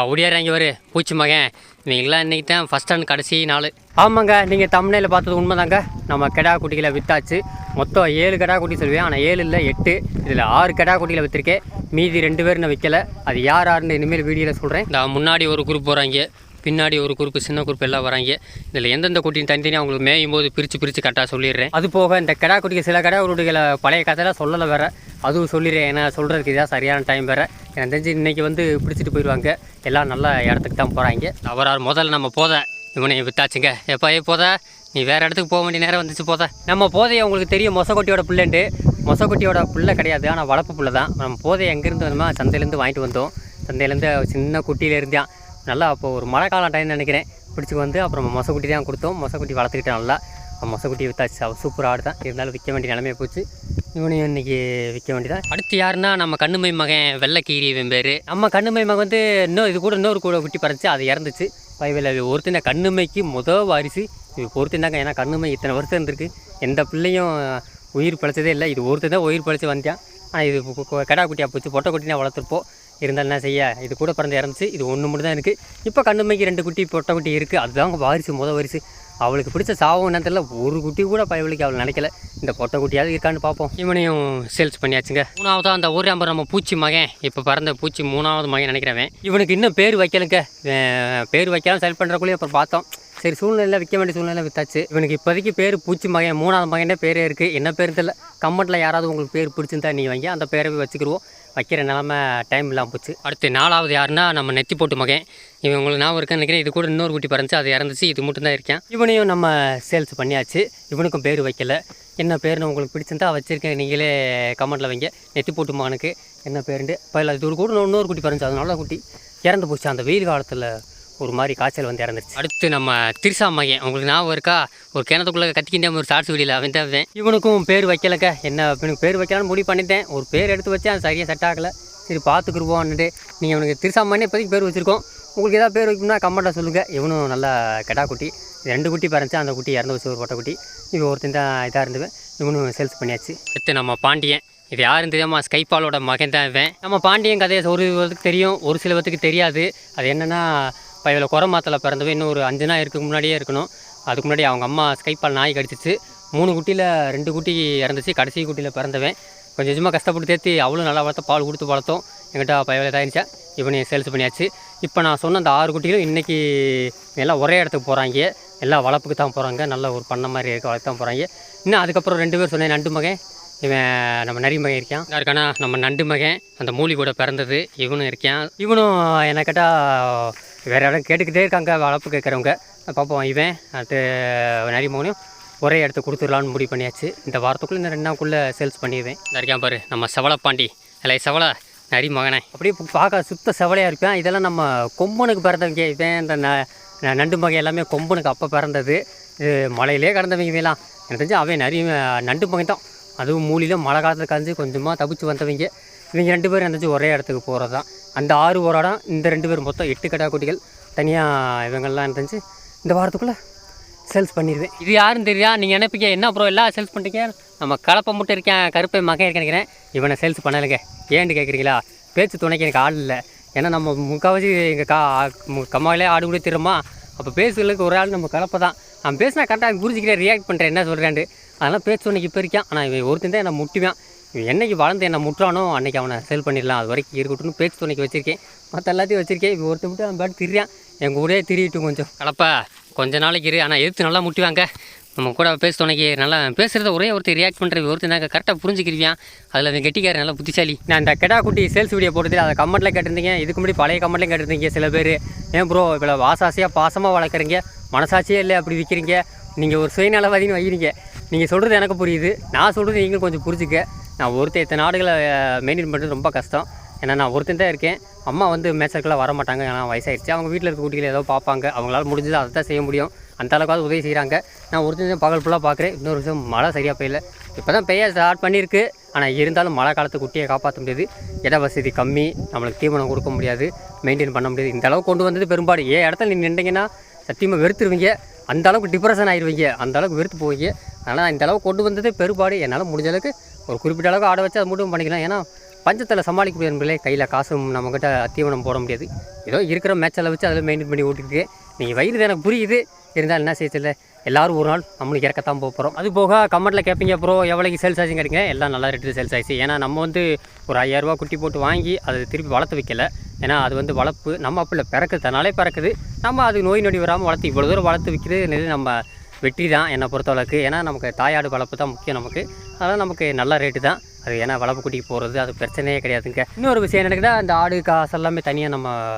ஓடியாராங்க வரு பூச்சி மகன் இவங்கெல்லாம் இன்றைக்கி தான் ஃபஸ்ட் அண்ட் கடைசி நாள். ஆமாங்க, நீங்கள் தமிழில் பார்த்தது உண்மைதாங்க. நம்ம கெடா குட்டிகளை விற்றாச்சு. மொத்தம் 7 கெடா குட்டி சொல்லுவேன், ஆனால் 7 இல்லை 8. இதில் 6 கெடா குட்டிகளை விற்றுருக்கேன். மீதி 2 பேர் நான் விற்கலை. அது யாருன்னு இனிமேல் வீடியோவில் சொல்கிறேன். நான் முன்னாடி ஒரு குரூப் போகிறாங்க, பின்னாடி ஒரு குரூப்பு, சின்ன குரூப் எல்லாம் வராங்க. இதில் எந்தெந்த குட்டின்னு தனித்தனியாக அவங்களுக்கு மேயும் போது பிரித்து கரெக்டாக சொல்லிடுறேன். அது போக இந்த கெடா குட்டிக்கு சில கெடா குட்டிகளை பழைய கதையெல்லாம் சொல்லலை வேறு, அதுவும் சொல்லிடுறேன். ஏன்னா சொல்கிறதுக்கு இதான் சரியான டைம் வேறு. எனக்கு தெரிஞ்சு இன்றைக்கி வந்து பிடிச்சிட்டு போயிடுவாங்க. எல்லாம் நல்ல இடத்துக்கு தான் போகிறாங்க. அவரார் முதல்ல நம்ம போதை இவனை வித்தாச்சுங்க. எப்போ போதா நீ வேறு இடத்துக்கு போக வேண்டிய நேரம் வந்துச்சு. போதா நம்ம போதையை உங்களுக்கு தெரியும், மொசக்குட்டியோட பிள்ளைண்டு. மொசக்குட்டியோட பிள்ளை கிடையாது, ஆனால் வளர்ப்பு பிள்ளை தான். நம்ம போதையை எங்கேருந்து வந்தோமா, சந்தையிலேருந்து வாங்கிட்டு வந்தோம். சந்தையிலேருந்து சின்ன குட்டியிலேருந்தான் நல்லா. அப்போது ஒரு மழை காலம் டைம்னு நினைக்கிறேன், பிடிச்சி வந்து அப்புறம் மொசக்குட்டி தான் கொடுத்தோம். மொசக்குட்டி வளர்த்துக்கிட்டேன் நல்லா. மொசக்குட்டி வித்தாச்சு. அவள் சூப்பர் ஆடு தான், இருந்தாலும் விற்க வேண்டிய நிலைமையை போச்சு. இவனையும் இன்றைக்கி விற்க வேண்டியதான். அடுத்து யாருன்னா நம்ம கண்ணுமை மகன் வெள்ளைக்கீரி. இவன் பேர். நம்ம கண்ணுமை மகன் வந்து இன்னொரு கூட குட்டி பறந்துச்சு, அது இறந்துச்சு. பைவில் ஒருத்தன கண்ணுமைக்கு வாரிசு இது ஒருத்தந்தாங்க. ஏன்னா கண்ணுமை இத்தனை வருஷம் இருந்திருக்கு, எந்த பிள்ளையும் உயிர் பிழைச்சதே இல்லை. இது ஒருத்தர் தான் உயிர் பிழைச்சி வந்தான். ஆனால் இது கெடா குட்டியாக போச்சு. பொட்டை குட்டினா வளர்த்துருப்போம். இருந்தாலும் என்ன செய்ய, இது கூட பிறந்து இறந்துச்சு. இது ஒன்று மட்டும் தான் இருக்குது. இப்போ கண்ணுமைக்கு 2 குட்டி பொட்டை குட்டி இருக்குது. அதுதான் வாரிசு, வாரிசு. அவளுக்கு பிடிச்ச சாவும் என்ன தெரியல, ஒரு குட்டி கூட பயவலிக்கு அவள் நினைக்கல. இந்த பொட்டை குட்டியாவது இருக்கான்னு பார்ப்போம். இவனையும் சேல்ஸ் பண்ணியாச்சுங்க. 3வது அந்த ஒரு நம்பர் நம்ம பூச்சி மகன், இப்போ பிறந்த பூச்சி 3வது மகன் நினைக்கிறவன். இவனுக்கு இன்னும் பேர் வைக்கலுங்க. பேர் வைக்கலாம் செல் பண்ணுறக்குள்ளேயே அப்புறம் பார்த்தோம். சரி, சூழ்நிலை விற்க வேண்டிய சூழ்நிலை வித்தாச்சு. இவனுக்கு இப்போதைக்கு பேர் பூச்சி மகன். 3வது மகனே பேரே இருக்குது. என்ன பேர் தெரியல. கமெண்ட்டில் யாராவது உங்களுக்கு பேர் பிடிச்சிருந்தா நீ வாங்கி அந்த பேரை வச்சுக்கிடுவோம். வைக்கிற நிலமை டைம் இல்லாமல் போச்சு. அடுத்து 4வது யாருன்னா நம்ம நெத்தி போட்டு மகன். இவன் உங்களுக்கு நான் இருக்கேன்னு நினைக்கிறேன். இது கூட இன்னொரு குட்டி பறந்துச்சு, அது இறந்துச்சு. இது மட்டும் தான் இருக்கேன். இவனையும் நம்ம சேல்ஸ் பண்ணியாச்சு. இவனுக்கும் பேர் வைக்கல. என்ன பேருன்னு உங்களுக்கு பிடிச்சிருந்தா வச்சுருக்கேன், நீங்களே கமெண்ட்டில் வைங்க. நெத்தி போட்டு மகனுக்கு என்ன பேருண்டு. இப்போ இல்லை, இது கூட இன்னொரு குட்டி பறந்துச்சு, அது நல்ல குட்டி இறந்து போச்சு. அந்த வெயில் காலத்தில் ஒரு மாதிரி காய்ச்சல் வந்து இறந்துருச்சு. அடுத்து நம்ம திரிசா மகன். உங்களுக்கு ஞாபகம் இருக்கா, ஒரு கிணத்துக்குள்ளே கத்திக்கிட்டே ஒரு ஷார்ட்ஸ் வீடியோவில் அவன் தான். இவனுக்கும் பேர் வைக்கலக்க. என்ன இவனுக்கு பேர் வைக்கலான்னு முடிவு பண்ணிட்டேன். ஒரு பேர் எடுத்து வச்சேன், அது சரியாக செட் ஆகலை. சரி பார்த்துக்குருவோன்னுட்டு நீங்கள் இவனுக்கு திரிசா மகனே இப்போதைக்கு பேர் வச்சுருக்கோம். உங்களுக்கு ஏதாவது பேர் வைக்கணும்னா கமெண்ட்டாக சொல்லுங்கள். இவனும் நல்லா கெடா குட்டி. 2 குட்டி பறந்துச்சு, அந்த குட்டி இறந்து வச்சு ஒரு பொட்டை குட்டி. இவன் ஒருத்தன் தான் இதாக இருந்துவேன். இவனும் சேல்ஸ் பண்ணியாச்சு. அடுத்து நம்ம பாண்டியன். இது யாருன்னு தெரியாமல் ஸ்கைபாலோட மகன் தான் இவன். நம்ம பாண்டியன் கதையை ஒரு பேருக்கு தெரியும், ஒரு சில பேருக்கு தெரியாது. அது என்னென்னா, பையில் குரமாத்தில் பிறந்தவன். இன்னும் ஒரு 5 நாள் இதுக்கு முன்னாடியே இருக்கணும். அதுக்கு முன்னாடி அவங்க அம்மா ஸ்கைபால் நாய் கடிச்சிச்சு. 3 குட்டியில் 2 குட்டி இறந்துச்சு. கடைசி குட்டியில் பிறந்தவன். கொஞ்சம் கொஞ்சமாக கஷ்டப்பட்டு தேர்த்தி அவ்வளோ நல்லா வளர்த்தோம், பால் கொடுத்து வளர்த்தோம். எங்கிட்ட பையில் இதாகிடுச்சா. இவனையும் சேல்ஸ் பண்ணியாச்சு. இப்போ நான் சொன்ன அந்த 6 குட்டிகளும் இன்றைக்கி எல்லாம் ஒரே இடத்துக்கு போகிறாங்க. எல்லாம் வளர்ப்புக்கு தான் போகிறாங்க. நல்ல ஒரு பண்ண மாதிரி இருக்க வளர்த்து தான் போகிறாங்க. இன்னும் அதுக்கப்புறம் 2 பேர் சொன்னேன், நண்டு மகன். இவன் நம்ம நரி மகன் இருக்கான். இருக்கானா நம்ம நண்டு மகன், அந்த மூலி கூட பிறந்தது. இவனும் இருக்கான். இவனும் என்ன கேட்டால் வேறு இடம் கேட்டுக்கிட்டே இருக்காங்க வளர்ப்பு கேட்குறவங்க. பார்ப்போம். இவன் அடுத்து நரி மகனையும் ஒரே இடத்த கொடுத்துடலான்னு முடிவு பண்ணியாச்சு. இந்த வாரத்துக்குள்ளே இந்த 2 நாளுக்குள்ளே சேல்ஸ் பண்ணிடுவேன். இருக்கான் பாரு நம்ம செவலப்பாண்டி. இல்லை செவலை நரி மகனே, அப்படியே பார்க்க சுத்த செவலையாக இருப்பேன். இதெல்லாம் நம்ம கொம்பனுக்கு பிறந்தவங்க. இவன் இந்த நண்டு மகன் எல்லாமே கொம்பனுக்கு அப்போ பிறந்தது. இது மலையிலே கடந்தவங்க இவெல்லாம். எனக்கு தெரிஞ்சு அவன் நண்டு மகன் தான். அதுவும் மூலியில் மழை காலத்தில் கரைஞ்சி கொஞ்சமாக தப்பிச்சு வந்தவங்க. இவங்க 2 பேரும் இருந்துச்சு ஒரே இடத்துக்கு போகிறது தான். அந்த 6 ஒரு இடம், இந்த 2 பேர் மொத்தம் 8 கடா குட்டிகள். தனியாக இவங்கெல்லாம் இருந்துச்சு. இந்த வாரத்துக்குள்ளே சேல்ஸ் பண்ணிடுவேன். இது யாருன்னு தெரியா, நீங்கள் நினைப்பீங்க என்ன அப்புறம் எல்லாம் சேல்ஸ் பண்ணிட்டீங்க, நம்ம கலப்பை மட்டும் இருக்கேன், கருப்பை மகன் இருக்கேன் நினைக்கிறேன். இவனை சேல்ஸ் பண்ணலைங்க. ஏன்னு கேட்குறீங்களா, பேச்சு துணைக்கு எனக்கு ஆள் இல்லை. ஏன்னா நம்ம முக்கால்வாசி எங்கள் கம்மாவிலே ஆடு கூட திரும்ப. அப்போ பேசுகளுக்கு ஒரு ஆள் நம்ம கலப்பை தான். நான் பேசினா கரெக்டாக புரிஞ்சுக்கிறேன், ரியாக்ட் பண்ணுறேன் என்ன சொல்கிறேன்ட்டு. அதெல்லாம் பேச்சு துணைக்கு இப்போ இருக்கான். ஆனால் இவன் ஒருத்தன் தான் என்னை முட்டுவேன். இவன் என்றைக்கு வளர்ந்து என்னை முட்டுறானோ அன்றைக்கி அவனை சேல் பண்ணிடலாம். அது வரைக்கும் இருக்கட்டும்னு பேச்சு துணைக்கு வச்சுருக்கேன். மற்ற எல்லாத்தையும் வச்சுருக்கேன். இப்போ ஒருத்தன் மட்டும் அவன் பாட்டு திரியான். எங்கள் ஊரே திரியிட்டும் கொஞ்சம் கலப்பா கொஞ்ச நாளைக்கு இரு. ஆனால் எதிர்த்து நல்லா முட்டுவாங்க. நம்ம கூட பேச துணைக்கு நல்லா பேசுகிறத ஒரே ஒருத்தர் ரியாக்ட் பண்ணுறது ஒருத்தர் நாங்கள் கரெக்டாக புரிஞ்சுக்கிருவியான். அதில் அவன் கெட்டிக்கார நல்லா புத்திசாலி. நான் இந்த கெடா குட்டி சேல்ஸ் வீடியோ போட்டதில் அதை கமெண்ட்டில் கேட்டிருந்தீங்க. இதுக்கு முன்னாடி பழைய கமெண்ட்லையும் கேட்டிருந்தீங்க சில பேர். ஏன் ப்ரோ இவ்வளோ வாசாசியாக பாசமாக வளர்க்குறீங்க, மனசாட்சியே இல்லை அப்படி விற்கிறீங்க, நீங்கள் ஒரு சுயநலவாதின்னு வைக்கிறீங்க. நீங்கள் சொல்கிறது எனக்கு புரியுது, நான் சொல்கிறது நீங்களும் கொஞ்சம் புரிஞ்சுக்க. நான் ஒருத்தர் இத்தனை நாடுகளை மெயின்டைன் பண்ணுறது ரொம்ப கஷ்டம். ஏன்னா நான் ஒருத்தன் தான் இருக்கேன். அம்மா வந்து மேட்சருக்கெல்லாம் வர மாட்டாங்க, ஏன்னா வயசாகிடுச்சு. அவங்க வீட்டில் இருக்க குட்டிகளை ஏதோ பார்ப்பாங்க, அவங்களால முடிஞ்சது அதை தான் செய்ய முடியும். அந்த அளவுக்காவது உதவி செய்கிறாங்க. நான் ஒருத்தன் பகல் ஃபுல்லாக பார்க்குறேன். இன்னொரு விஷயம், மழை சரியாக பெய்யல. இப்போ தான் பெய்ய ஸ்டார்ட் பண்ணியிருக்கு. ஆனால் இருந்தாலும் மழை காலத்து குட்டியை காப்பாற்ற முடியாது. இட வசதி கம்மி, நம்மளுக்கு தீவனம் கொடுக்க முடியாது, மெயின்டைன் பண்ண முடியாது. இந்த அளவுக்கு கொண்டு வந்தது பெரும்பாடு. இடத்துல நீங்கள் நின்றீங்கன்னா சத்தியமாக வெறுத்துருவீங்க. அந்த அளவுக்கு டிப்ரெஷன் ஆயிடுவீங்க, அந்த அளவுக்கு வெறுத்து போவீங்க. அதனால் இந்த அளவுக்கு கொண்டு வந்தது பெரும்பாடு. என்னால் முடிஞ்ச அளவுக்கு ஒரு குறிப்பிட்ட அளவுக்கு ஆட வச்சு அதை மட்டும் பண்ணிக்கலாம். ஏன்னா பஞ்சத்தில் சமாளிக்க நண்பர்களே. கையில் காசும் நம்மக்கிட்ட தீவனம் போட முடியாது. ஏதோ இருக்கிற மேட்சில் வச்சு அதில் மெயின்டைன் பண்ணி ஓட்டிருக்கு. நீங்கள் வயிறு எனக்கு புரியுது, இருந்தாலும் என்ன செய்யல, எல்லோரும் ஒரு நாள் நம்மளுக்கு இறக்கத்தான் போகிறோம். அது போக கமெண்ட்டில் கேட்பீங்க ப்ரோ எவ்வளோக்கு சேல்ஸ் ஆச்சுன்னு கேட்டீங்க. எல்லாம் நல்லா ரேட்டு சேல்ஸ் ஆயிடுச்சு. ஏன்னா நம்ம வந்து ஒரு 5000 ரூபா குட்டி போட்டு வாங்கி அது திருப்பி வளர்த்து வைக்கல. ஏன்னா அது வந்து வளர்ப்பு நம்ம அப்படி பிறக்குது, தன்னாலே பிறக்குது. நம்ம அது நோய் நொடி வராமல் வளர்த்து இவ்வளோ தூரம் வளர்த்து வைக்கிறது நம்ம வெற்றி தான் என்னை பொறுத்தளவுக்கு. ஏன்னா நமக்கு தாயாடு வளர்ப்பு தான் முக்கியம் நமக்கு. அதனால் நமக்கு நல்ல ரேட்டு தான் அது. ஏன்னா வளர்ப்பு குட்டிக்கு போகிறது அது பிரச்சனையே கிடையாதுங்க. இன்னொரு விஷயம் என்னன்னா, இந்த ஆடு காசு எல்லாமே தனியாக நம்ம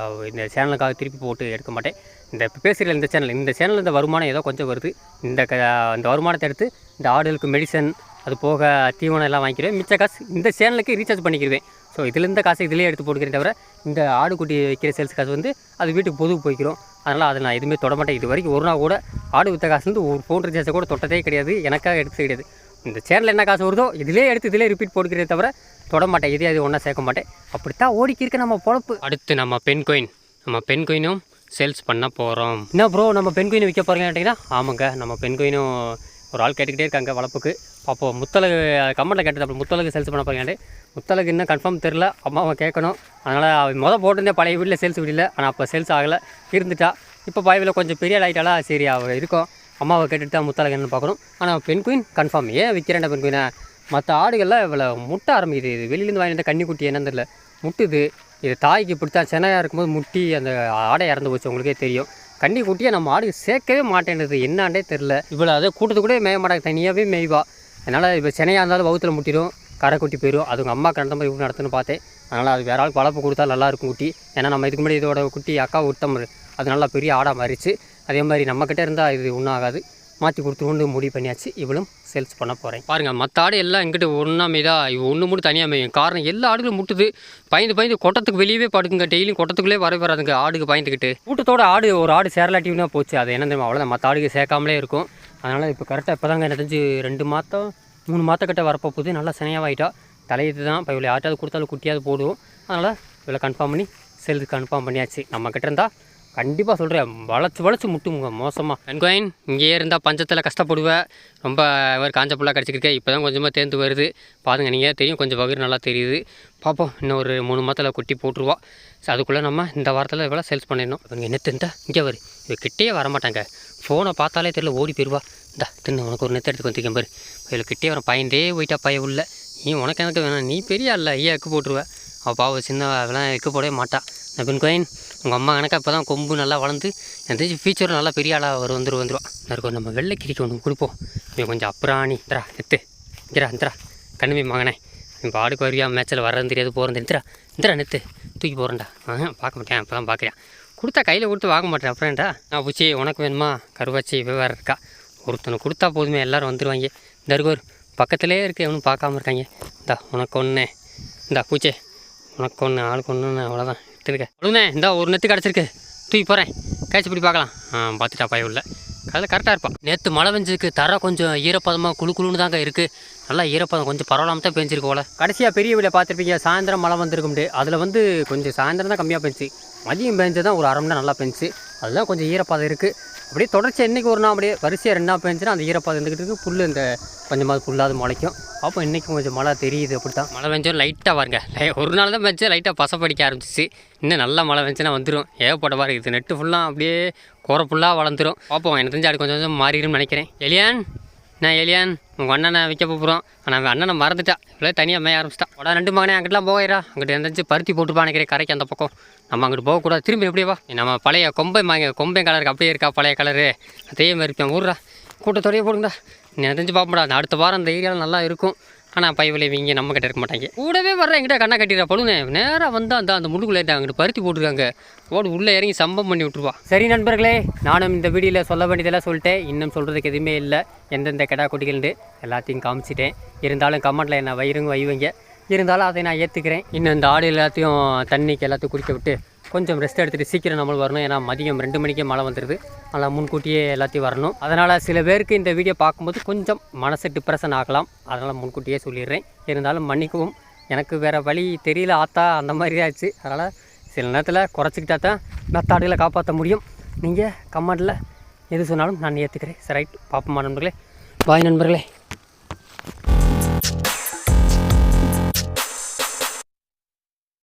இந்த சேனலுக்காக திருப்பி போட்டு எடுக்க மாட்டேன். இந்த பேசுகிற இந்த சேனல் இந்த வருமானம் ஏதோ கொஞ்சம் வருது. இந்த வருமானத்தை எடுத்து இந்த ஆடுகளுக்கு மெடிசன் அது போக தீவனம் எல்லாம் வாங்கிக்கிறேன். மிச்ச காசு இந்த சேனலுக்கு ரீசார்ஜ் பண்ணிக்கிடுவேன். ஸோ இதில் காசை இதிலே எடுத்து போட்டுக்கிறேன். தவிர இந்த ஆடு குட்டி வைக்கிற சேல்ஸ் காசு வந்து அது வீட்டுக்கு பொதுவு போய்க்கிறோம். அதனால் அதை நான் எதுவுமே தொடமாட்டேன். இது வரைக்கும் ஒரு நாள் கூட ஆடு விற்ற காசுலேருந்து ஒரு ஃபோன் ரீசார்ஜை கூட தொட்டதே கிடையாது. எனக்காக எடுத்து கிடையாது. இந்த சேனலில் என்ன காசு வருதோ இதிலே எடுத்து இதிலே ரிப்பீட் போட்டுக்கிறதே தவிர தொடமாட்டேன். இதே அது ஒன்றா சேர்க்க மாட்டேன். அப்படித்தான் ஓடிக்கிருக்க நம்ம பொழப்பு. அடுத்து நம்ம பெண் கோயினும் சேல்ஸ் பண்ண போகிறோம். என்ன ப்ரோ நம்ம பெண் கோயின் விற்க போகிறீங்க கேட்டிங்கன்னா, ஆமாங்க நம்ம பெண் கோயினும் ஒரு ஆள் கேட்டுக்கிட்டே இருக்காங்க வளர்ப்புக்கு. பார்ப்போம். முத்தலகு கமெண்ட்டில் கேட்டது அப்படி முத்தலகு சேல்ஸ் பண்ண போகிறீங்க. முத்தலகு இன்னும் கன்ஃபார்ம் தெரில, அம்மாவை கேட்கணும். அதனால் போட்டிருந்தே பழைய வீட்டில் சேல்ஸ் வீடில். ஆனால் அப்போ சேல்ஸ் ஆகலை, இருந்துட்டா. இப்போ பாய்வில் கொஞ்சம் பெரிய ஆகிட்டாலா, சரி அவள் இருக்கும், அம்மாவை கேட்டுட்டு தான் முத்தலகு என்னன்னு பார்க்கணும். ஆனால் பெண் குயின் கன்ஃபார்ம். ஏன் விற்கிறேன்டா பெண் குயினை? மற்ற ஆடுகளில் இவ்வளோ முட்டை ஆரம்பிக்குது. இது வெளியிலேருந்து வாங்கி வந்த கன்னிக்குட்டி என்னன்னு தெரியல, முட்டுது. இது தாய்க்கு இப்படித்தான் சென்னையாக இருக்கும்போது முட்டி அந்த ஆடை இறந்து போச்சு, உங்களுக்கே தெரியும். கன்னிக்குட்டியை நம்ம ஆடு சேர்க்கவே மாட்டேன்றது என்னாண்டே தெரில. இவ்வளோ அதை கூட்டத்து கூட மேய மாட்டாங்க, தனியாகவே மேய்வா. அதனால் இப்போ சென்னையாக இருந்தாலும் வகுத்தில் முட்டிடும், கரைக்குட்டி போயிடும். அதுங்க அம்மா கடந்த மாதிரி இவங்க நடத்துன்னு பார்த்தேன். அதனால் அது வேற ஆள் வளர்ப்பு கொடுத்தா நல்லாயிருக்கும் குட்டி. ஏன்னா நம்ம இதுக்கு முன்னாடி இதோட குட்டி அக்கா விட்டோம், அது நல்லா பெரிய ஆடாக மாறிச்சு. அதே மாதிரி நம்மக்கிட்ட இருந்தால் இது ஒன்றும் ஆகாது, மாற்றி கொடுத்துருன்னு முடிவு பண்ணியாச்சு. இவளும் சேல்ஸ் பண்ண போகிறேன். பாருங்கள் மற்ற ஆடு எல்லாம் எங்கிட்ட ஒன்றா மேய்தா, இவ ஒன்று மட்டும் தனியாக மேயும். காரணம் எல்லா ஆடுகளும் முட்டுது, பயந்து கொட்டத்துக்கு வெளியவே படுக்குங்க. டெய்லியும் கொட்டத்துக்குள்ளே வராதுங்க ஆடுக்கு பயந்துக்கிட்டு. கூட்டத்தோட ஒரு ஆடு சேரலாட்டிவ்னா போச்சு. அது என்ன தெரியுமா, அவ்வளோதான், மற்ற ஆடுக்கு சேர்க்காமலே இருக்கும். அதனால் இப்போ கரெக்டாக இப்போ தாங்க எனக்கு தெரிஞ்சு 2 மாதம் 3 மாதக்கிட்ட வரப்போ போகுது. நல்லா சினையாகிட்டா. தலையது தான் இப்போ இவ்வளோ யார்ட்டாவது கொடுத்தாலும் குட்டியாவது போடுவோம். அதனால் இவ்வளோ கன்ஃபார்ம் பண்ணி சேல்ஸுக்கு கன்ஃபார்ம் பண்ணியாச்சு. நம்மக்கிட்ட இருந்தால் கண்டிப்பாக சொல்கிறேன், வளைச்சி முட்டுங்க மோசமாக. பெண்கோயின் இங்கேயே இருந்தால் பஞ்சத்தில் கஷ்டப்படுவேன். ரொம்ப காஞ்ச புல்லாக கிடச்சிக்கிருக்கேன். இப்போ தான் கொஞ்சமாக தேர்ந்து வருது. பாருங்கள், நீங்கள் தெரியும், கொஞ்சம் வயிறு நல்லா தெரியுது. பார்ப்போம், இன்னும் ஒரு 3 மாதத்தில் குட்டி போட்டுருவா. ஸோ அதுக்குள்ளே நம்ம இந்த வாரத்தில் இவ்வளோ சேல்ஸ் பண்ணிடணும். இவங்க என்ன தின்ட்டா இங்கே வரு, இவ கிட்டே வரமாட்டாங்க. ஃபோனை பார்த்தாலே தெரியல, ஓடி போயிடுவா. இந்தா தின்னு, உனக்கு ஒரு நெத்தை எடுத்து வந்துருக்கேன் பாரு. இதில் கிட்டே வர பயந்தே போயிட்டா பைய உள்ள. நீ உனக்கு எனக்கு வேணாம், நீ பெரிய இல்லை, ஐயா எக்கு போட்டுருவேன். அவள் பாவ சின்ன அதெல்லாம் எக்கு போடவே மாட்டா. நான் பெண்கோயின் உங்கள் அம்மா கணக்காக இப்போ தான் கொம்பு நல்லா வளர்ந்து எனக்கு தெரிஞ்சு ஃபியூச்சர் நல்லா பெரிய ஆளாக வந்துடுவா. இருக்கும் நம்ம வெள்ளை கிரிக்கு ஒன்று கொடுப்போம். இவன் கொஞ்சம் அப்புறாணி இந்தரா எத்து இந்தரா கண்ணுமே மகனே, இப்போ ஆடுக்கு வருவியா, மேட்சில் வர்றது தெரியாது போகிறது இந்தரா நெத்து தூக்கி போகிறேன்டா. பார்க்க மாட்டேன், இப்போ தான் பார்க்குறேன். கொடுத்தா கையில் கொடுத்து வாங்க மாட்டேன். அப்புறம்டா நான் பூச்சி உனக்கு வேணுமா, கருவாச்சி வேறு இருக்கா, ஒருத்தனை கொடுத்தா போதுமே எல்லோரும் வந்துடுவாங்க. இந்த இருக்கோர் பக்கத்துலேயே இருக்குது, எவனும் பார்க்காம இருக்காங்க. இந்தா உனக்கு ஒன்று, இந்தா பூச்சே உனக்கு ஒன்று, ஆளுக்கு ஒன்று, அவ்வளோதான் எடுத்துருக்க. அவ்வளோண்ணே, இந்தா ஒரு நெத்து கிடச்சிருக்கு, தூக்கி போகிறேன், கேட்சி பிடி பார்க்கலாம். பார்த்துட்டா பய உள்ள அதில் கரெக்டாக இருப்பான். நேற்று மழை பெஞ்சிருக்கு, தர கொஞ்சம் ஈரப்பதமாக குழுன்னு தாங்க இருக்குது. நல்லா ஈரப்பதம் கொஞ்சம் பரவாயில்லாம தான் பெஞ்சிருக்கு போல. கடைசியாக பெரிய வீடியோ பார்த்துருப்பீங்க, சாயந்தரம் மழை வந்திருக்கும்ட்டு. அதில் வந்து கொஞ்சம் சாயந்தரம் தான் கம்மியாக பெஞ்சி, மதியம் பெஞ்சு தான் ஒரு 1/2 மணி நேரம் நல்லா பெஞ்சு. அதெல்லாம் கொஞ்சம் ஈரப்பதம் இருக்குது. அப்படியே தொடர்ச்சி இன்றைக்கி ஒரு நாள் அப்படியே வரிசையாக 2 நாள் பெஞ்சுன்னா அந்த ஈரப்பதம் இருந்துக்கிட்டு இருக்குது. புல் இந்த கொஞ்சமாவது புல்லாவது முளைக்கும். அப்போ இன்றைக்கும் கொஞ்சம் மழை தெரியுது. அப்படி தான் மழை பெஞ்சோம் லைட்டாக பாருங்க. ஒரு நாள் தான் பெஞ்சு லைட்டாக பசப்படிக்க ஆரம்பிச்சிச்சு. இன்னும் நல்லா மழை பெஞ்சுன்னா வந்துடும். ஏகப்பட்ட பாரு, இது நெட்டு ஃபுல்லாக அப்படியே கோரை ஃபுல்லாக வளர்ந்துடும். பார்ப்போம், எனக்கு தெரிஞ்சு அது கொஞ்சம் கொஞ்சம் மாறிடும்னு நினைக்கிறேன். எலியான் நான் எலியான் உங்கள் அண்ணனை விற்க போகிறோம். ஆனால் அண்ணனை மறந்துட்டா, இவ்வளோ தனியாக மேய ஆரம்பிச்சிட்டா. உடனே 2 மகனே அங்கிட்டலாம் போகிறா. அங்கிட்ட எந்திரிச்சு பருத்தி போட்டுருப்பான்னு நினைக்கிறேன் கரைக்கு அந்த பக்கம். நம்ம அங்கிட்டு போகக்கூடாது, திரும்பி எப்படியே வா. நம்ம பழைய கொம்பை கலருக்கு அப்படியே இருக்கா பழைய கலரு, அதே மாதிரி இருப்பேன். ஊர்றா கூட்டத்தோடையே போடுங்கடா. நீ தெரிஞ்சு பார்ப்படா, அந்த அடுத்த வாரம் அந்த ஏரியாவில் நல்லா இருக்கும். ஆனால் பைவிலை இங்கே நம்ம கிட்ட இருக்க மாட்டாங்க. கூடவே வர்ற எங்கிட்ட கண்ணா கட்டிடுறா பழுனே. நேராக வந்தால் அந்த முள்ளுக்குள்ளே அங்கிட்டு பருத்தி போட்டுருக்காங்க. ஓடு உள்ளே இறங்கி சம்பம் பண்ணி விட்டுருவா. சரி நண்பர்களே, நானும் இந்த வீடியோவில் சொல்ல வேண்டியதெல்லாம் சொல்லிட்டேன். இன்னும் சொல்கிறதுக்கு எதுவுமே இல்லை. எந்தெந்த கிடா குட்டிகள்ண்டு எல்லாத்தையும் காமிச்சிட்டேன். இருந்தாலும் கமெண்ட்டில் என்ன வைவங்க. இருந்தாலும் அதை நான் ஏற்றுக்கிறேன். இன்னும் இந்த ஆடு எல்லாத்தையும் தண்ணிக்கு எல்லாத்தையும் குடிக்க விட்டு கொஞ்சம் ரெஸ்ட் எடுத்துகிட்டு சீக்கிரம் நம்மளும் வரணும். ஏன்னா மதியம் 2 மணிக்கே மழை வந்துடுது. அதனால் முன்கூட்டியே எல்லாத்தையும் வரணும். அதனால் சில பேருக்கு இந்த வீடியோ பார்க்கும்போது கொஞ்சம் மனசு டிப்ரெஷன் ஆகலாம். அதனால் முன்கூட்டியே சொல்லிடுறேன். இருந்தாலும் மன்னிக்கவும், எனக்கு வேறு வழி தெரியல, ஆத்தா அந்த மாதிரி ஆச்சு. அதனால் சில நேரத்தில் குறைச்சிக்கிட்டா தான் மற்ற ஆடுகளை காப்பாற்ற முடியும். நீங்கள் கமெண்டில் எது சொன்னாலும் நான் ஏற்றுக்கிறேன். சரி ரைட், பார்ப்போமா நண்பர்களே. பாய் நண்பர்களே.